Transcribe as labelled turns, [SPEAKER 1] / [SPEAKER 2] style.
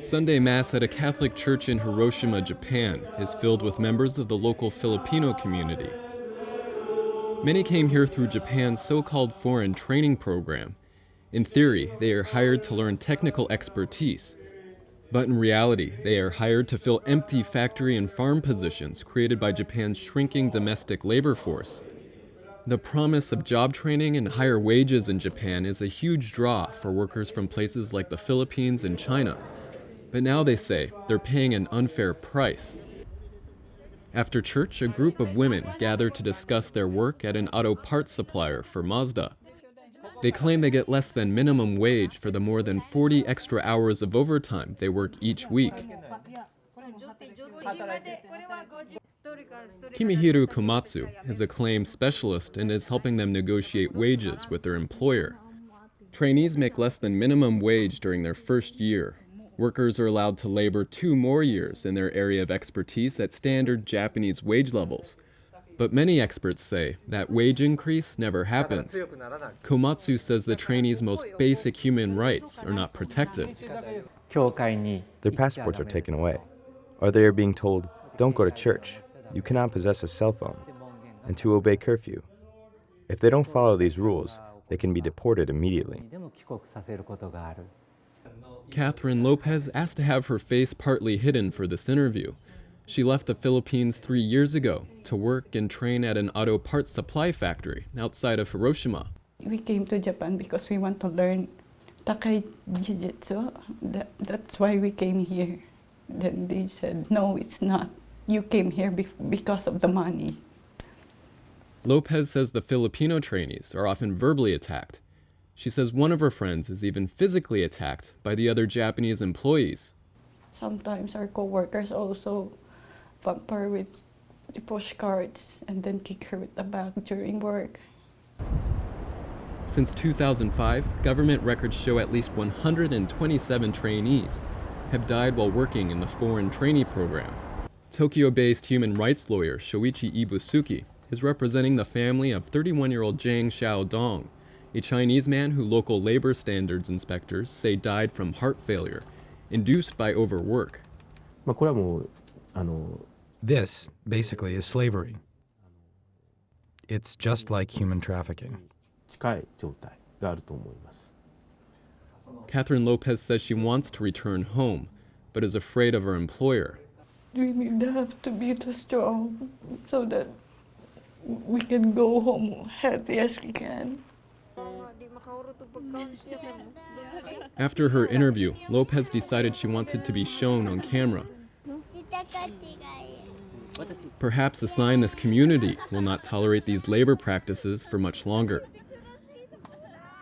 [SPEAKER 1] Sunday Mass at a Catholic church in Hiroshima, Japan, is filled with members of the local Filipino community. Many came here through Japan's so-called foreign training program. In theory, they are hired to learn technical expertise. But in reality, they are hired to fill empty factory and farm positions created by Japan's shrinking domestic labor force. The promise of job training and higher wages in Japan is a huge draw for workers from places like the Philippines and China. But now they say they're paying an unfair price. After church, a group of women gather to discuss their work at an auto parts supplier for Mazda. They claim they get less than minimum wage for the more than 40 extra hours of overtime they work each week. Kimihiru Komatsu is a claims specialist and is helping them negotiate wages with their employer. Trainees make less than minimum wage during their first year. Workers are allowed to labor 2 more years in their area of expertise at standard Japanese wage levels. But many experts say that wage increase never happens. Komatsu says the trainees' most basic human rights are not protected.
[SPEAKER 2] Their passports are taken away, or they are being told, don't go to church, you cannot possess a cell phone, and to obey curfew. If they don't follow these rules, they can be deported immediately.
[SPEAKER 1] Catherine Lopez asked to have her face partly hidden for this interview. She left the Philippines 3 years ago to work and train at an auto parts supply factory outside of Hiroshima.
[SPEAKER 3] We came to Japan because we want to learn Takai Jiu-Jitsu. That's why we came here. Then they said, no, it's not. You came here because of the money.
[SPEAKER 1] Lopez says the Filipino trainees are often verbally attacked. She says one of her friends is even physically attacked by the other Japanese employees.
[SPEAKER 3] Sometimes our co-workers also bump her with the push carts and then kick her with the bag during work.
[SPEAKER 1] Since 2005, government records show at least 127 trainees have died while working in the foreign trainee program. Tokyo-based human rights lawyer Shoichi Ibusuki is representing the family of 31-year-old Zhang Xiaodong, a Chinese man who local labor standards inspectors say died from heart failure, induced by overwork.
[SPEAKER 4] This, basically, is slavery. It's just like human trafficking.
[SPEAKER 1] Catherine Lopez says she wants to return home, but is afraid of her employer.
[SPEAKER 3] We need to have to be too strong so that we can go home healthy as we can.
[SPEAKER 1] After her interview, Lopez decided she wanted to be shown on camera. Perhaps a sign this community will not tolerate these labor practices for much longer.